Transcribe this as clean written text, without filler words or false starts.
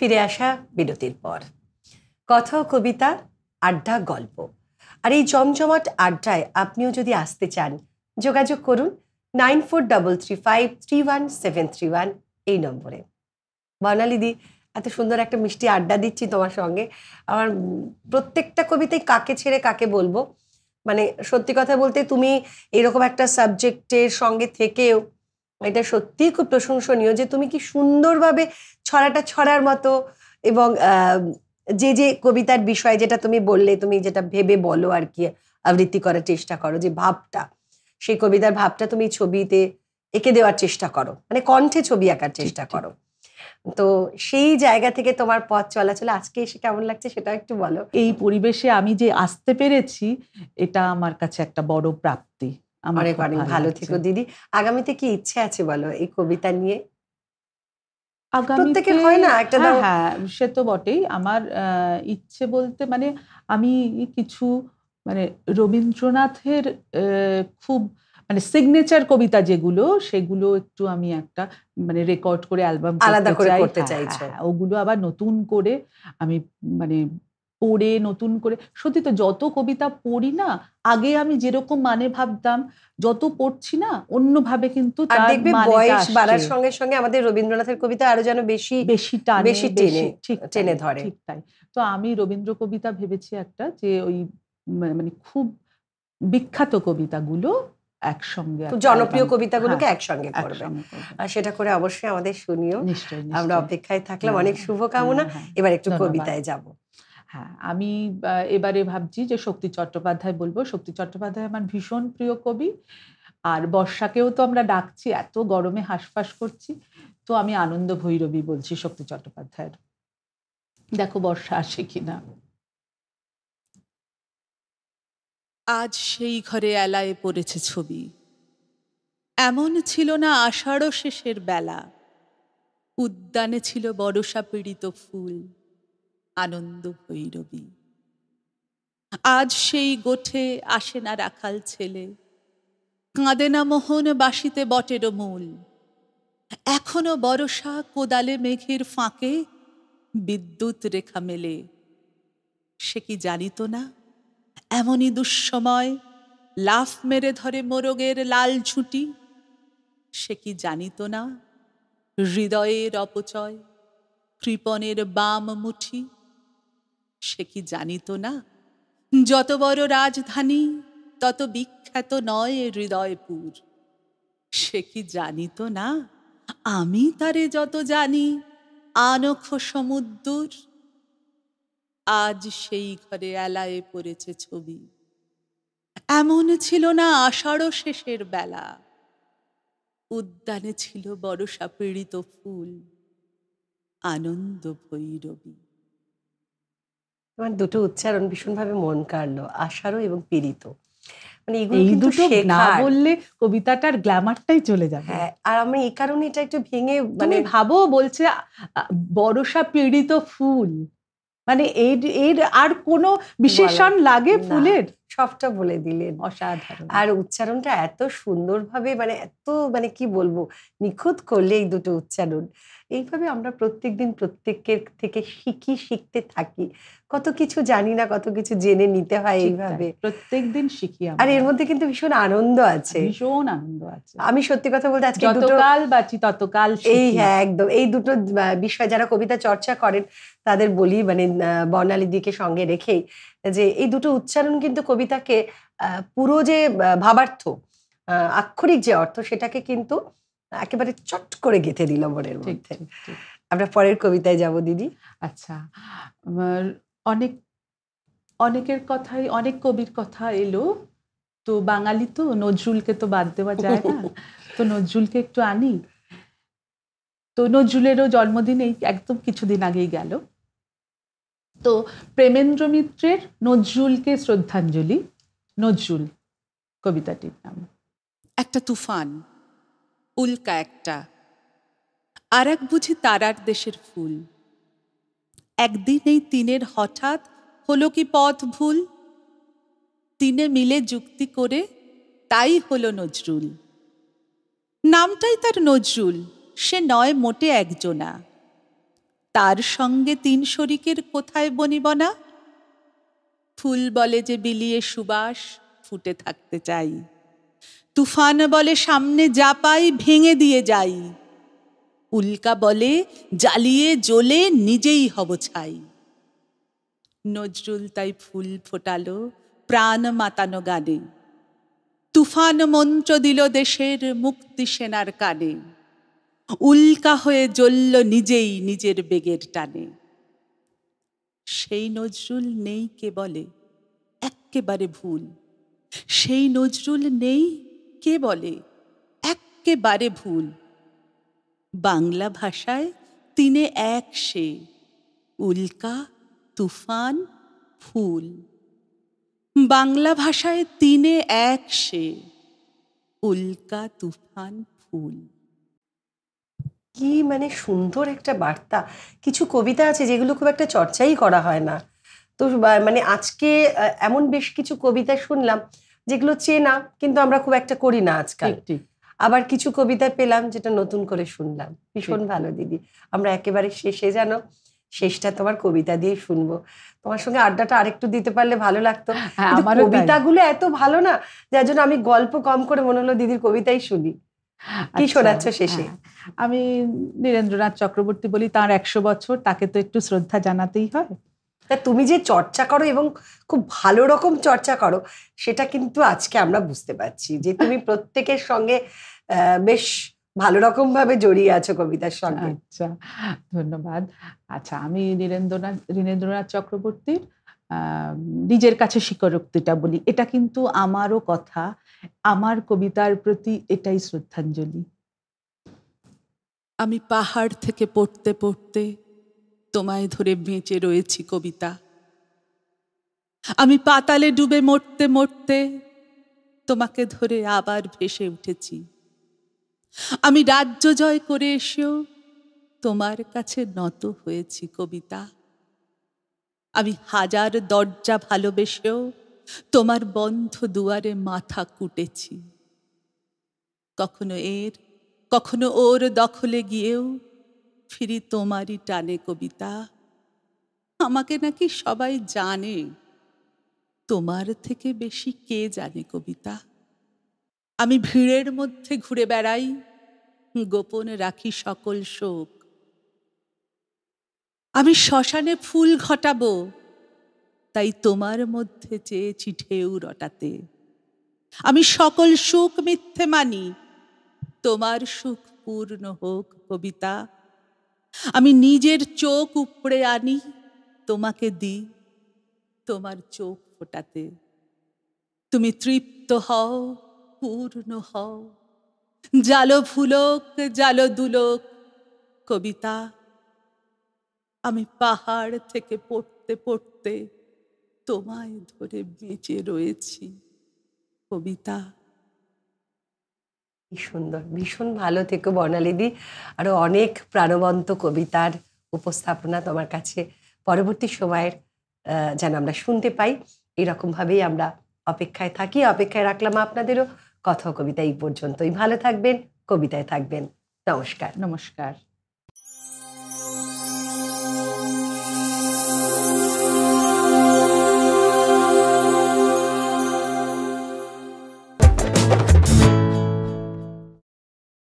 ফিরে আসা বিরতির পর কথা ও কবিতা, আড্ডা, গল্প। আর এই জমজমাট আড্ডায় আপনিও যদি আসতে চান, যোগাযোগ করুন 9433531731 এই নম্বরে। বর্ণালীদি, এত সুন্দর একটা মিষ্টি আড্ডা দিচ্ছি তোমার সঙ্গে। আমার প্রত্যেকটা কবিতাই কাকে ছেড়ে কাকে বলবো। মানে সত্যি কথা বলতে তুমি এরকম একটা সাবজেক্টের সঙ্গে থেকেও এটা সত্যিই খুব প্রশংসনীয় যে তুমি কি সুন্দরভাবে ছড়াটা ছড়ার মতো এবং যে যে কবিতার বিষয় যেটা তুমি বললে, তুমি যেটা ভেবে বলো আর কি, আবৃত্তি করার চেষ্টা করো, যে ভাবটা, সেই কবিতার ভাবটা তুমি ছবিতে এঁকে দেওয়ার চেষ্টা করো, মানে কণ্ঠে ছবি আঁকার চেষ্টা করো। তো সেই জায়গা থেকে তোমার পথ চলাচল আজকে এসে কেমন লাগছে সেটা একটু বলো। এই পরিবেশে আমি যে আসতে পেরেছি, এটা আমার কাছে একটা বড় প্রাপ্তি। অনেক অনেক ভালো থেকো দিদি। আগামীতে কি ইচ্ছে আছে বলো এই কবিতা নিয়ে? প্রত্যেকের হয় না একটা। হ্যাঁ, সে তো বটেই। আমার ইচ্ছে বলতে মানে আমি কিছু মানে রবীন্দ্রনাথের খুব মানে সিগনেচার কবিতা যেগুলো, সেগুলো একটু আমি একটা মানে রেকর্ড করে অ্যালবাম আলাদা করে করতে চাইছো। ওগুলো আবার নতুন করে আমি মানে পড়ে নতুন করে, সত্যি তো যত কবিতা পড়ি না, আগে আমি যেরকম মানে ভাবতাম, যত পড়ছি না অন্যভাবে কিন্তু তার বয়স বাড়ার সঙ্গে সঙ্গে আমাদের রবীন্দ্রনাথের কবিতা আরো যেন বেশি টেনে ধরে। ঠিক তাই। তো আমি রবীন্দ্র কবিতা ভেবেছি একটা, যে ওই মানে খুব বিখ্যাত কবিতাগুলো একসঙ্গে, জনপ্রিয় কবিতাগুলোকে একসঙ্গে করবে, আর সেটা করে অবশ্যই আমাদের শুনিও। আমরা অপেক্ষায় থাকলাম। অনেক শুভকামনা। এবার একটু কবিতায় যাব। হ্যাঁ, আমি এবারে ভাবছি যে শক্তি চট্টোপাধ্যায় বলবো। শক্তি চট্টোপাধ্যায় আমার ভীষণ প্রিয় কবি। আর বর্ষাকেও তো আমরা ডাকছি, এত গরমে হাঁসফাঁস করছি, তো আমি আনন্দ ভৈরবী বলছি শক্তি চট্টোপাধ্যায়ের। দেখো বর্ষা আসে কিনা। আজ সেই ঘরে এলায় পড়েছে ছবি, এমন ছিল না আষাঢ় শেষের বেলা, উদ্যানে ছিল বরষা পীড়িত ফুল, আনন্দ ভৈরবী। আজ সেই গোঠে আসে না রাখাল ছেলে, কাঁদে না মোহন বাসিতে বটের মূল, এখনো বরষা কোদালে মেঘের ফাঁকে বিদ্যুৎ রেখা মেলে। সে কি জানিত না এমনই দুঃসময় লাফ মেরে ধরে মোরগের লাল ঝুঁটি? সে কি জানিত না হৃদয়ের অপচয় কৃপণের বাম মুঠি? সে কি জানিত না যত বড় রাজধানী তত বিখ্যাত নয় হৃদয়পুর? সে কি জানিত না আমি তারে যত জানি আনখ সমুদ্র? আজ সেই ঘরে এলায়ে পড়েছে ছবি, এমন ছিল না আষাঢ় শেষের বেলা, উদ্যানে ছিল বরষা পীড়িত ফুল, আনন্দ ভৈরবী। তোমার দুটো উচ্চারণ ভীষণভাবে মন কাড়লো, আষাঢ় এবং পীড়িত। মানে এই দুটো না বললে কবিতাটার গ্ল্যামারটাই চলে যাবে। হ্যাঁ, আর আমি এই কারণে এটা একটু ভেঙে, মানে ভাবো বলছে বরষা পীড়িত ফুল, মানে এর আর কোনো বিশেষণ লাগে ফুলের? সবটা বলে দিলেন, অসাধারণ। আর উচ্চারণটা এত সুন্দরভাবে, মানে এত মানে কি বলবো, নিখুঁত করলে এই দুটো উচ্চারণ। এইভাবে আমরা প্রত্যেকদিন প্রত্যেকের থেকে শিখতে থাকি, কত কিছু জানি না, কত কিছু জেনে নিতে হয় এইভাবে প্রত্যেকদিন শিখি। আর এর মধ্যে কিন্তু ভীষণ আনন্দ আছে, ভীষণ আনন্দ আছে। আমি সত্যি কথা বলতে আজকে যতকাল বাঁচি ততকাল এই একদম এই দুটো বিষয় যারা কবিতা চর্চা করেন তাদের বলি, মানে বর্ণালী দিকে সঙ্গে রেখেই, যে এই দুটো উচ্চারণ কিন্তু কবিতাকে পুরো যে ভাবার্থ, আক্ষরিক যে অর্থ, সেটাকে কিন্তু একেবারে চট করে গেঁথে দিল মনের মধ্যে। আমরা পরের কবিতায় যাব দিদি। আচ্ছা, অনেকের কথাই, অনেক কবির কথা এলো, তো বাঙালি তো নজরুলকে তো বাদ দেওয়া যায় না, তো নজরুলকে একটু আনি। তো নজরুলেরও জন্মদিন এই একদম কিছুদিন আগেই গেল। তো প্রেমেন্দ্র মিত্রের নজরুলকে শ্রদ্ধাঞ্জলি, নজরুল কবিতাটির নাম। একটা তুফান, উল্কা একটা, আর এক বুঝি তারার দেশের ফুল। একদিন এই তিনের হঠাৎ হলো কি পথ ভুল, তিনে মিলে যুক্তি করে তাই হলো নজরুল। নামটাই তার নজরুল, সে নয় মোটে একজনা। তার সঙ্গে তিন শরিকের কোথায় বনিবনা? ফুল বলে যে বিলিয়ে সুবাস ফুটে থাকতে চাই, তুফান বলে সামনে যা পাই ভেঙে দিয়ে যাই, উল্কা বলে জ্বালিয়ে জ্বলে নিজেই হব ছাই। নজরুল তাই ফুল ফোটালো প্রাণ মাতানো গানে, তুফান মন্ত্র দিল দেশের মুক্তি সেনার কানে, উল্কা হয়ে জ্বলল নিজেই নিজের বেগের টানে। সেই নজরুল নেই কে বলে, এক্কেবারে ভুল। সেই নজরুল নেই কে বলে, এক্কেবারে ভুল। বাংলা ভাষায় তিনে এক সে, উল্কা, তুফান, ফুল। বাংলা ভাষায় তিনে এক সে, উল্কা, তুফান, ফুল। কি মানে সুন্দর একটা বার্তা। কিছু কবিতা আছে যেগুলো খুব একটা চর্চাই করা হয় না। তো মানে আজকে এমন বেশ কিছু কবিতা শুনলাম যেগুলো চেনা, কিন্তু আমরা খুব একটা করি না আজকাল। ঠিক ঠিক। আবার কিছু কবিতা পেলাম যেটা নতুন করে শুনলাম, ভীষণ ঠিক। ভালো দিদি। আমরা একেবারে শেষে জানো, শেষটা তোমার কবিতা দিয়ে শুনবো। তোমার সঙ্গে আড্ডাটা আরেকটু দিতে পারলে ভালো লাগতো, হ্যাঁ, কিন্তু আমারও তাই। কবিতাগুলো এত ভালো না, যার জন্য আমি গল্প কম করে মনে হলো দিদির কবিতাই শুনি। কি আচ্ছা, শোনাচ্ছ শেষে? হ্যাঁ। আমি নীরেন্দ্রনাথ চক্রবর্তী বলি, তার 100 বছর, তাকে তো একটু শ্রদ্ধা জানাতেই হয়। তা তুমি যে চর্চা করো এবং খুব ভালো রকম চর্চা করো, সেটা কিন্তু আজকে আমরা বুঝতে পারছি যে তুমি প্রত্যেকের সঙ্গে বেশ ভালো রকম ভাবে জড়িয়ে আছো কবিতার সঙ্গে। আচ্ছা, ধন্যবাদ। আচ্ছা, আমি নীরেন্দ্রনাথ চক্রবর্তীর নিজের কাছে স্বীকারোক্তিটা বলি। এটা কিন্তু আমারও কথা, আমার কবিতার প্রতি এটাই শ্রদ্ধাঞ্জলি। আমি পাহাড় থেকে পড়তে পড়তে তোমায় ধরে বেঁচে রয়েছি কবিতা। আমি পাতালে ডুবে মরতে মরতে তোমাকে ধরে আবার ভেসে উঠেছি। আমি রাজ্য জয় করে এসেও তোমার কাছে নত হয়েছি কবিতা। আমি হাজার দরজা ভালোবেসেও তোমার বন্ধ দুয়ারে মাথা কুটেছি। কখনো এর, কখনো ওর দখলে গিয়েও ফিরি তোমারই টানে কবিতা। আমাকে নাকি সবাই জানে, তোমার থেকে বেশি কে জানে কবিতা। আমি ভিড়ের মধ্যে ঘুরে বেড়াই, গোপন রাখি সকল শোক। আমি শ্মশানে ফুল ঘটাবো, তাই তোমার মধ্যে চেয়েছি ঢেউ রটাতে। আমি সকল সুখ মিথ্যে মানি, তোমার সুখ পূর্ণ হোক কবিতা। আমি নিজের চোখ উপড়ে আনি, তোমাকে দিই তোমার চোখ ফোটাতে। তুমি তৃপ্ত হও, পূর্ণ হও, জালো ভুলোক জালো দুলোক কবিতা। আমি পাহাড় থেকে পড়তে পড়তে তোমায় ধরে বেঁচে রয়েছি কবিতা। কি সুন্দর, ভীষণ ভালো থেকো বর্ণালীদি। আরো অনেক প্রাণবন্ত কবিতার উপস্থাপনা তোমার কাছে পরবর্তী সময়ের যেন আমরা শুনতে পাই, এরকম ভাবেই আমরা অপেক্ষায় থাকি। অপেক্ষায় রাখলাম আপনাদেরও। কথা ও কবিতা এই পর্যন্তই। ভালো থাকবেন, কবিতায় থাকবেন। নমস্কার। নমস্কার।